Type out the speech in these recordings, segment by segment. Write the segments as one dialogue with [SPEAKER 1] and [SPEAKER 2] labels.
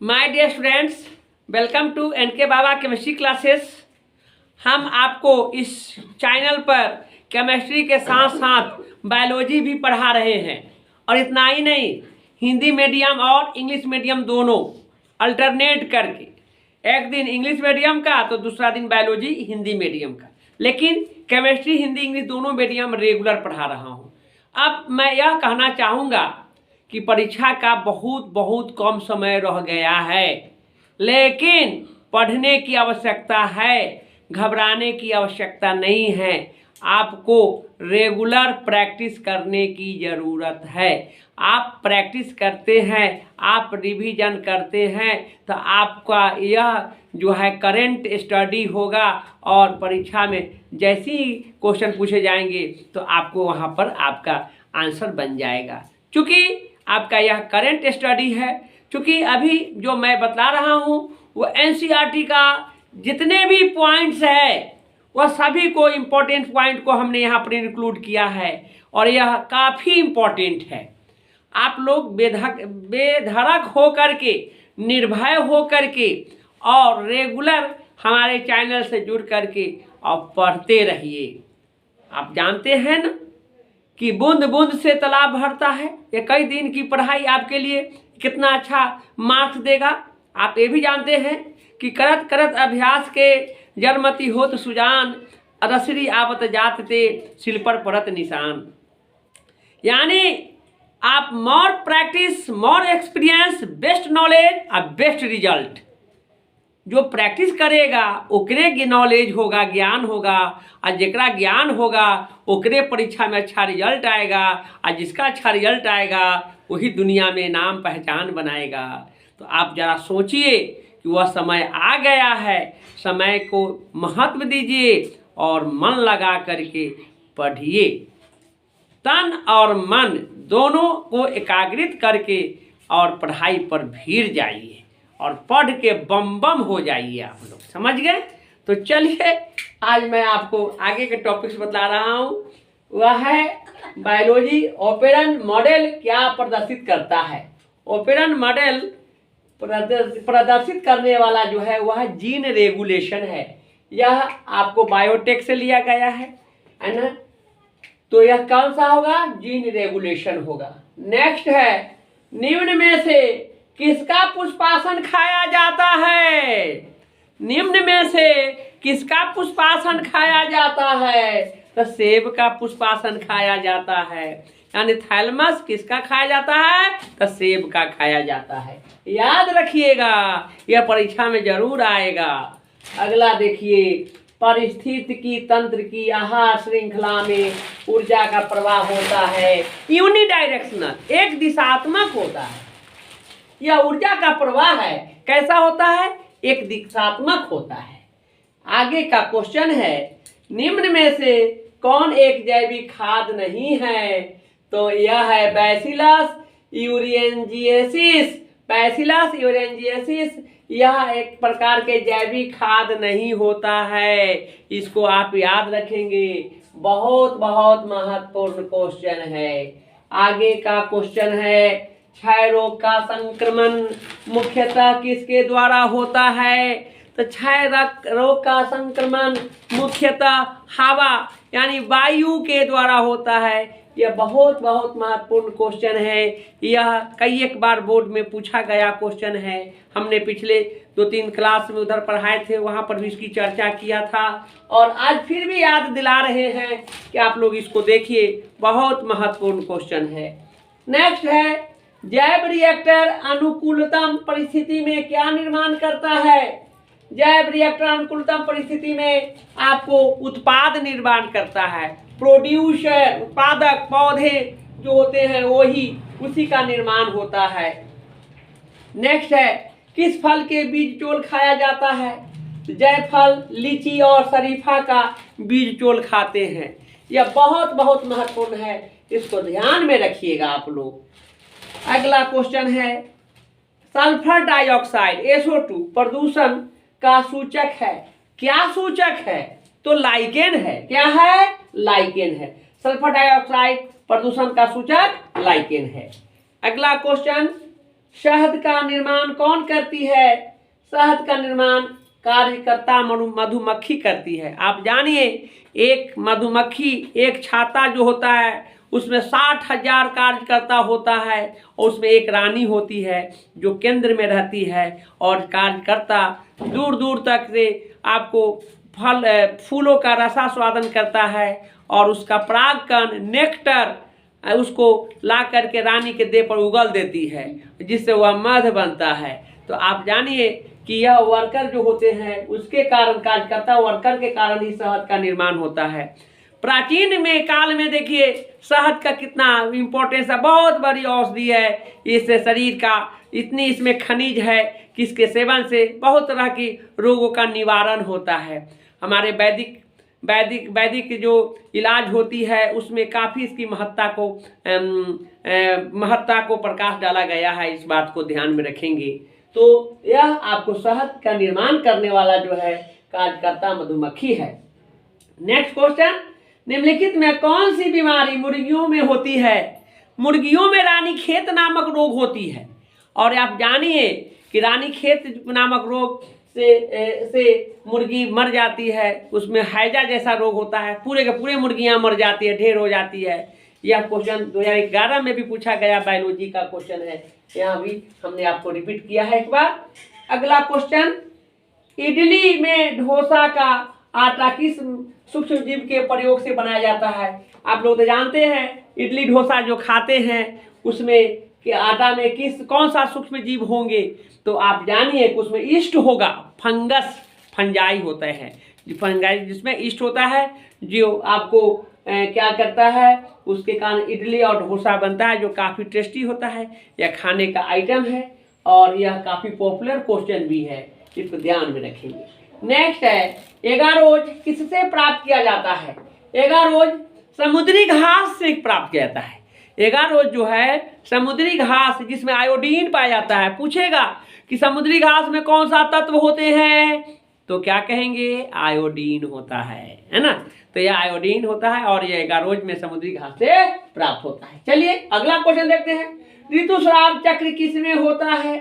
[SPEAKER 1] My dear students, welcome to NK Baba chemistry classes. हम आपको इस चैनल पर केमिस्ट्री के साथ साथ बायोलॉजी भी पढ़ा रहे हैं। और इतना ही नहीं, हिंदी मीडियम और इंग्लिश मीडियम दोनों अल्टरनेट करके, एक दिन इंग्लिश मीडियम का तो दूसरा दिन बायोलॉजी हिंदी मीडियम का, लेकिन केमिस्ट्री हिंदी इंग्लिश दोनों मीडियम रेगुलर पढ़ा रहा हूँ। अब मैं यह कहना चाहूँगा कि परीक्षा का बहुत बहुत कम समय रह गया है, लेकिन पढ़ने की आवश्यकता है, घबराने की आवश्यकता नहीं है। आपको रेगुलर प्रैक्टिस करने की ज़रूरत है। आप प्रैक्टिस करते हैं, आप रिवीजन करते हैं तो आपका यह जो है करंट स्टडी होगा और परीक्षा में जैसे ही क्वेश्चन पूछे जाएंगे तो आपको वहाँ पर आपका आंसर बन जाएगा। चूँकि आपका यह करंट स्टडी है, चूँकि अभी जो मैं बता रहा हूँ वो एनसीईआरटी का जितने भी पॉइंट्स है वह सभी को इम्पोर्टेंट पॉइंट को हमने यहाँ पर इंक्लूड किया है और यह काफ़ी इम्पोर्टेंट है। आप लोग बेधड़क हो करके, निर्भय हो करके और रेगुलर हमारे चैनल से जुड़ करके और पढ़ते रहिए। आप जानते हैं ना कि बूंद बूंद से तालाब भरता है। ये कई दिन की पढ़ाई आपके लिए कितना अच्छा मार्क्स देगा। आप ये भी जानते हैं कि करत करत अभ्यास के जरमती होत सुजान, रसरी आवत जात ते सिल पर पड़त निशान। यानी आप more practice, more experience, best knowledge और बेस्ट रिजल्ट। जो प्रैक्टिस करेगा ओकरे नॉलेज होगा, ज्ञान होगा, और जेकरा ज्ञान होगा ओकरे परीक्षा में अच्छा रिजल्ट आएगा, और जिसका अच्छा रिजल्ट आएगा वही दुनिया में नाम पहचान बनाएगा। तो आप जरा सोचिए कि वह समय आ गया है, समय को महत्व दीजिए और मन लगा करके पढ़िए। तन और मन दोनों को एकाग्रित करके और पढ़ाई पर भीड़ जाइए और पढ़ के बम बम हो जाइए। आप लोग समझ गए? तो चलिए आज मैं आपको आगे के टॉपिक्स बता रहा हूँ। वह है बायोलॉजी ऑपरेंट मॉडल क्या प्रदर्शित करता है। ऑपरेंट मॉडल प्रदर्शित करने वाला जो है वह जीन रेगुलेशन है। यह आपको बायोटेक से लिया गया है ना। तो यह कौन सा होगा? जीन रेगुलेशन होगा। नेक्स्ट है, निम्न में से किसका पुष्पासन खाया जाता है? निम्न में से किसका पुष्पासन खाया जाता है? तो सेब का पुष्पासन खाया जाता है। यानी थैलमस किसका खाया जाता है? तो सेब का खाया जाता है। याद रखिएगा, यह परीक्षा में जरूर आएगा। अगला देखिए, पारिस्थितिकी तंत्र की आहार श्रृंखला में ऊर्जा का प्रवाह होता है यूनिडायरेक्शनल, एक दिशात्मक होता है। यह ऊर्जा का प्रवाह है, कैसा होता है? एक दिशात्मक होता है। आगे का क्वेश्चन है, निम्न में से कौन एक जैविक खाद नहीं है? तो यह है बैसिलस यूरेंजिएसिस। बैसिलस यूरेंजिएसिस यह एक प्रकार के जैविक खाद नहीं होता है। इसको आप याद रखेंगे, बहुत बहुत महत्वपूर्ण क्वेश्चन है। आगे का क्वेश्चन है, क्षय रोग का संक्रमण मुख्यतः किसके द्वारा होता है? तो क्षय रोग का संक्रमण मुख्यतः हवा यानी वायु के द्वारा होता है। यह बहुत बहुत महत्वपूर्ण क्वेश्चन है। यह कई एक बार बोर्ड में पूछा गया क्वेश्चन है। हमने पिछले 2-3 क्लास में उधर पढ़ाए थे, वहाँ पर भी इसकी चर्चा किया था और आज फिर भी याद दिला रहे हैं कि आप लोग इसको देखिए, बहुत महत्वपूर्ण क्वेश्चन है। नेक्स्ट है, जैव रिएक्टर अनुकूलतम परिस्थिति में क्या निर्माण करता है? जैव रिएक्टर अनुकूलतम परिस्थिति में आपको उत्पाद निर्माण करता है। प्रोड्यूसर, उत्पादक, पौधे जो होते हैं वही, उसी का निर्माण होता है। नेक्स्ट है, किस फल के बीज चोल खाया जाता है? जायफल, लीची और शरीफा का बीज चोल खाते हैं। यह बहुत बहुत महत्वपूर्ण है, इसको ध्यान में रखिएगा आप लोग। अगला क्वेश्चन है, सल्फर डाइऑक्साइड SO2 प्रदूषण का सूचक है। क्या सूचक है? तो लाइकेन है। क्या है? लाइकेन है। सल्फर डाइऑक्साइड प्रदूषण का सूचक लाइकेन है। अगला क्वेश्चन, शहद का निर्माण कौन करती है? शहद का निर्माण कार्यकर्ता मधुमक्खी करती है। आप जानिए, एक मधुमक्खी, एक छाता जो होता है उसमें 60,000 कार्यकर्ता होता है और उसमें एक रानी होती है जो केंद्र में रहती है और कार्यकर्ता दूर दूर तक से आपको फूलों का रसास्वादन करता है और उसका परागकण नेक्टर उसको ला करके रानी के देह पर उगल देती है जिससे वह मध बनता है। तो आप जानिए कि यह वर्कर जो होते हैं उसके कारण, कार्यकर्ता वर्कर के कारण ही शहद का निर्माण होता है। प्राचीन में काल में देखिए शहद का कितना इम्पोर्टेंस है, बहुत बड़ी औषधि है, इससे शरीर का इतनी इसमें खनिज है कि इसके सेवन से बहुत तरह की रोगों का निवारण होता है। हमारे वैदिक जो इलाज होती है उसमें काफ़ी इसकी महत्ता को प्रकाश डाला गया है, इस बात को ध्यान में रखेंगे। तो यह आपको शहद का निर्माण करने वाला जो है कार्यकर्ता मधुमक्खी है। नेक्स्ट क्वेश्चन, निम्नलिखित में कौन सी बीमारी मुर्गियों में होती है? मुर्गियों में रानीखेत नामक रोग होती है और आप जानिए कि रानीखेत नामक रोग से मुर्गी मर जाती है, उसमें हैजा जैसा रोग होता है, पूरे के पूरे मुर्गियां मर जाती है, ढेर हो जाती है। यह क्वेश्चन 2011 में भी पूछा गया, बायोलॉजी का क्वेश्चन है, यहाँ भी हमने आपको रिपीट किया है एक बार। अगला क्वेश्चन, इडली में डोसा का आटा किस सूक्ष्म जीव के प्रयोग से बनाया जाता है? आप लोग तो जानते हैं इडली डोसा जो खाते हैं उसमें कि आटा में कौन सा सूक्ष्म जीव होंगे? तो आप जानिए कि उसमें ईस्ट होगा, फंजाई होते हैं, फंगाई जिसमें ईस्ट होता है जो आपको क्या करता है, उसके कारण इडली और डोसा बनता है जो काफ़ी टेस्टी होता है। यह खाने का आइटम है और यह काफ़ी पॉपुलर क्वेश्चन भी है, इसको ध्यान में रखेंगे। नेक्स्ट है, एगारोज किससे प्राप्त किया जाता है? एगारोज समुद्री घास से प्राप्त किया जाता है। एगारोज जो है समुद्री घास जिसमें आयोडीन पाया जाता है। पूछेगा कि समुद्री घास में कौन सा तत्व होते हैं, तो क्या कहेंगे? आयोडीन होता है ना। तो यह आयोडीन होता है और यह एगारोज में समुद्री घास से प्राप्त होता है। चलिए अगला क्वेश्चन देखते हैं, ऋतुस्राव चक्र किसमें होता है?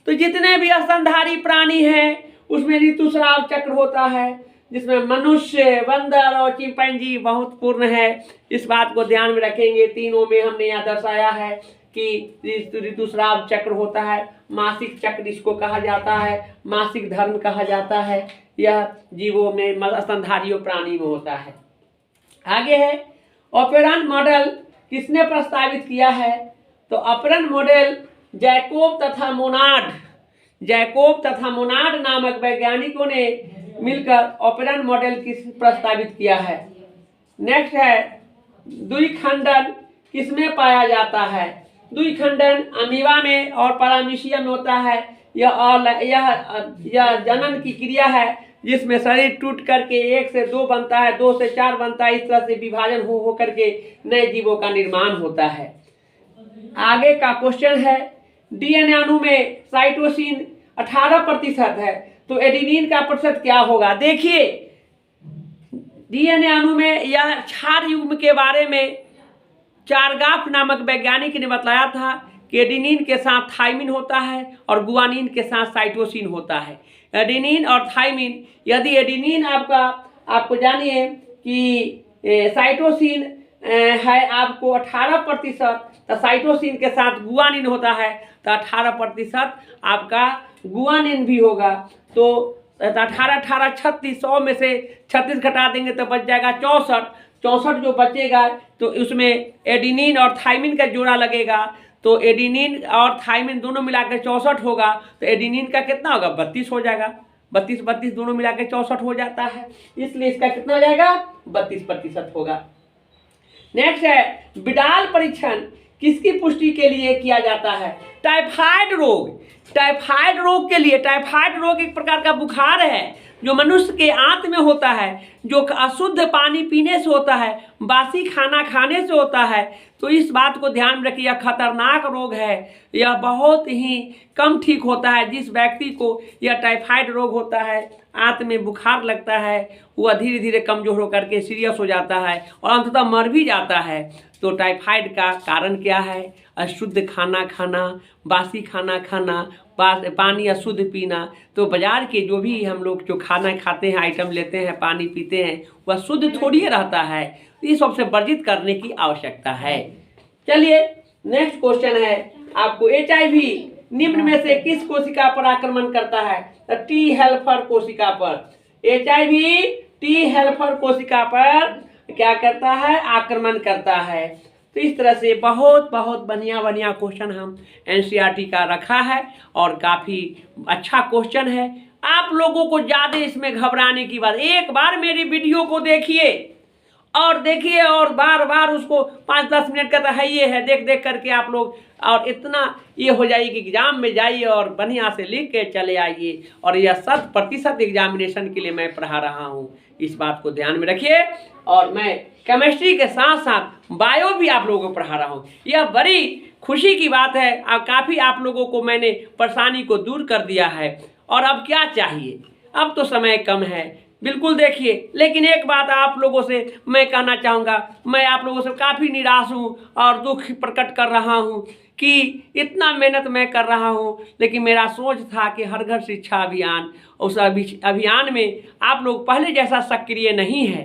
[SPEAKER 1] तो जितने भी स्तनधारी प्राणी हैं उसमें ऋतुस्राव चक्र होता है, जिसमें मनुष्य, बंदर और चिंपैंजी बहुत पूर्ण है। इस बात को ध्यान में रखेंगे। तीनों में हमने यहाँ दर्शाया है कि ऋतुस्राव चक्र होता है। मासिक चक्र इसको कहा जाता है, मासिक धर्म कहा जाता है। यह जीवों में, स्तनधारियों प्राणी में होता है। आगे है, ऑपरेंट मॉडल किसने प्रस्तावित किया है? तो ऑपरेंट मॉडल जैकोब तथा मोनाड नामक वैज्ञानिकों ने मिलकर ऑपरेंट मॉडल प्रस्तावित किया है। नेक्स्ट है, द्विखंडन किसमें पाया जाता है? द्विखंडन अमीबा में और पैरामीशियम में होता है। यह जनन की क्रिया है जिसमें शरीर टूट करके 1 से 2 बनता है, 2 से 4 बनता है। इस तरह से विभाजन हो करके नए जीवों का निर्माण होता है। आगे का क्वेश्चन है, डीएनए अणु में साइटोसिन 18% है, तो एडेनिन का प्रतिशत क्या होगा? देखिए डीएनए अणु में यह क्षार युग्म के बारे में चारगाफ नामक वैज्ञानिक ने बताया था कि एडेनिन के साथ थाइमिन होता है और गुआनिन के साथ साइटोसिन होता है। एडेनिन और थाइमिन, यदि एडेनिन आपको जानिए कि साइटोसिन है आपको 18%, तो साइटोसिन के साथ गुआनिन होता है तो 18% आपका गुआनिन भी होगा। तो 18 36 100 में से 36 घटा देंगे तो बच जाएगा 64 जो बचेगा तो उसमें एडेनिन और थाइमिन का जोड़ा लगेगा। तो एडेनिन और थाइमिन दोनों मिलाकर 64 होगा, तो एडेनिन का कितना होगा? 32 हो जाएगा। 32 दोनों मिलाकर 64 हो जाता है, इसलिए इसका कितना हो जाएगा? 32% होगा। नेक्स्ट है, बिडाल परीक्षण किसकी पुष्टि के लिए किया जाता है? टाइफाइड रोग के लिए। टाइफाइड रोग एक प्रकार का बुखार है जो मनुष्य के आंत में होता है, जो अशुद्ध पानी पीने से होता है, बासी खाना खाने से होता है। तो इस बात को ध्यान में रखिए, यह खतरनाक रोग है, यह बहुत ही कम ठीक होता है। जिस व्यक्ति को यह टाइफाइड रोग होता है, आंत में बुखार लगता है, वह धीरे धीरे कमजोर होकर के सीरियस हो जाता है और अंततः मर भी जाता है। तो टाइफाइड का कारण क्या है? अशुद्ध खाना खाना, बासी खाना खाना, पानी अशुद्ध पीना। तो बाजार के जो भी हम लोग जो खाना खाते हैं, आइटम लेते हैं, पानी पीते हैं, वह शुद्ध थोड़ी रहता है। ये सबसे वर्जित करने की आवश्यकता है। चलिए नेक्स्ट क्वेश्चन है आपको, HIV निम्न में से किस कोशिका पर आक्रमण करता है? टी हेल्पर कोशिका पर। HIV टी हेल्पर कोशिका पर क्या करता है? आक्रमण करता है। तो इस तरह से बहुत बहुत बढ़िया बढ़िया क्वेश्चन हम NCERT का रखा है और काफ़ी अच्छा क्वेश्चन है। आप लोगों को ज़्यादा इसमें घबराने की बात, एक बार मेरी वीडियो को देखिए और बार बार उसको 5-10 मिनट का तो है ये है, देख देख करके आप लोग और इतना ये हो जाइए कि एग्जाम में जाइए और बढ़िया से लिख के चले आइए। और यह 100% एग्जामिनेशन के लिए मैं पढ़ा रहा हूँ, इस बात को ध्यान में रखिए। और मैं केमिस्ट्री के साथ साथ बायो भी आप लोगों को पढ़ा रहा हूँ। यह बड़ी खुशी की बात है। अब काफ़ी आप लोगों को मैंने परेशानी को दूर कर दिया है। और अब क्या चाहिए? अब तो समय कम है, बिल्कुल देखिए। लेकिन एक बात आप लोगों से मैं कहना चाहूँगा, मैं आप लोगों से काफ़ी निराश हूँ और दुख प्रकट कर रहा हूँ कि इतना मेहनत मैं कर रहा हूँ, लेकिन मेरा सोच था कि हर घर शिक्षा अभियान, उस अभियान में आप लोग पहले जैसा सक्रिय नहीं है।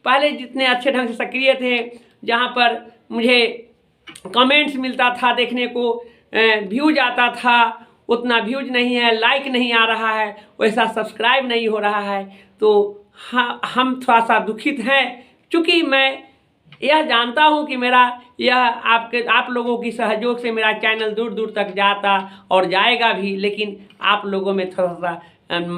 [SPEAKER 1] पहले जितने अच्छे ढंग से सक्रिय थे, जहाँ पर मुझे कमेंट्स मिलता था, देखने को व्यूज आता था, उतना व्यूज नहीं है, लाइक नहीं आ रहा है, वैसा सब्सक्राइब नहीं हो रहा है। तो हम थोड़ा सा दुखित हैं, क्योंकि मैं यह जानता हूं कि मेरा यह आप लोगों की सहयोग से मेरा चैनल दूर दूर तक जाता और जाएगा भी। लेकिन आप लोगों में थोड़ा सा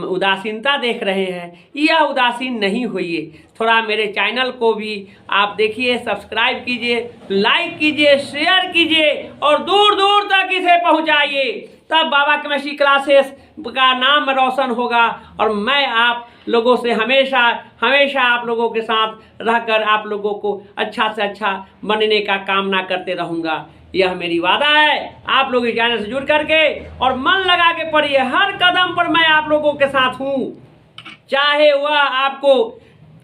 [SPEAKER 1] उदासीनता देख रहे हैं, यह उदासीन नहीं होइए। थोड़ा मेरे चैनल को भी आप देखिए, सब्सक्राइब कीजिए, लाइक कीजिए, शेयर कीजिए और दूर दूर तक इसे पहुंचाइए। तब बाबा केमिस्ट्री क्लासेस का नाम रोशन होगा और मैं आप लोगों से हमेशा हमेशा आप लोगों के साथ रहकर आप लोगों को अच्छा से अच्छा बनने का कामना करते रहूँगा। यह मेरी वादा है। आप लोग इस चैनल से जुड़ करके और मन लगा के पढ़िए, हर कदम पर मैं आप लोगों के साथ हूँ। चाहे वह आपको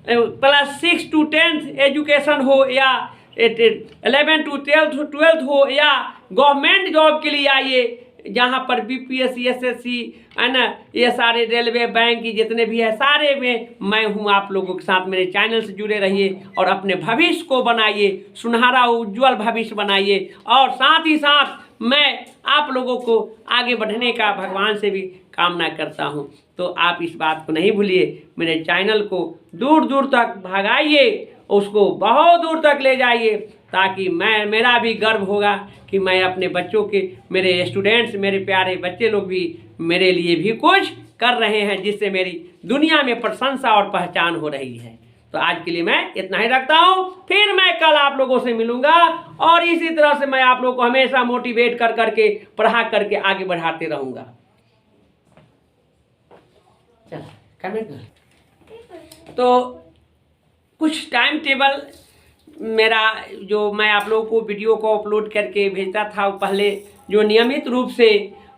[SPEAKER 1] +6 to 10th एजुकेशन हो या 11 to 12th हो या गवर्नमेंट जॉब के लिए आइए, जहाँ पर BPSC SSC है ना, ये सारे रेलवे बैंक की जितने भी है सारे में मैं हूँ आप लोगों के साथ। मेरे चैनल से जुड़े रहिए और अपने भविष्य को बनाइए, सुनहरा उज्जवल भविष्य बनाइए। और साथ ही साथ मैं आप लोगों को आगे बढ़ने का भगवान से भी कामना करता हूँ। तो आप इस बात को नहीं भूलिए, मेरे चैनल को दूर दूर तक भगाइए, उसको बहुत दूर तक ले जाइए, ताकि मेरा भी गर्व होगा कि मैं अपने बच्चों के, मेरे स्टूडेंट्स, मेरे प्यारे बच्चे लोग भी मेरे लिए भी कुछ कर रहे हैं, जिससे मेरी दुनिया में प्रशंसा और पहचान हो रही है। तो आज के लिए मैं इतना ही रखता हूँ, फिर मैं कल आप लोगों से मिलूंगा और इसी तरह से मैं आप लोगों को हमेशा मोटिवेट कर करके पढ़ा करके आगे बढ़ाते रहूँगा। तो कुछ टाइम टेबल मेरा जो मैं आप लोगों को वीडियो को अपलोड करके भेजता था, पहले जो नियमित रूप से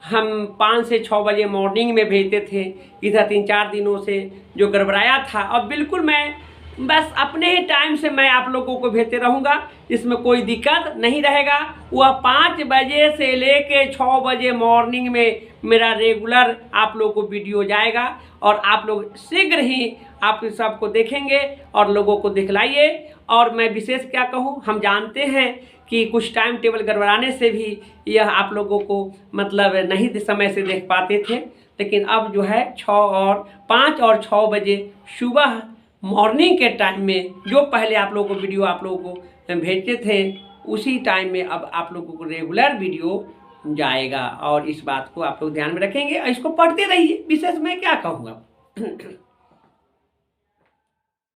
[SPEAKER 1] हम 5 से 6 बजे मॉर्निंग में भेजते थे, इधर 3-4 दिनों से जो गड़बड़ाया था, अब बिल्कुल मैं बस अपने ही टाइम से मैं आप लोगों को भेजते रहूँगा, इसमें कोई दिक्कत नहीं रहेगा। वह 5 बजे से लेके 6 बजे मॉर्निंग में मेरा रेगुलर आप लोगों को वीडियो जाएगा और आप लोग शीघ्र ही आप सबको देखेंगे और लोगों को दिखलाइए। और मैं विशेष क्या कहूँ, हम जानते हैं कि कुछ टाइम टेबल गड़बड़ाने से भी यह आप लोगों को मतलब नहीं समय से देख पाते थे, लेकिन अब जो है 5 और 6 बजे सुबह मॉर्निंग के टाइम में जो पहले आप लोगों को वीडियो आप लोगों को भेजते थे, उसी टाइम में अब आप लोगों को रेगुलर वीडियो जाएगा। और इस बात को आप लोग ध्यान में रखेंगे, इसको पढ़ते रहिए, विशेष मैं क्या कहूँगा।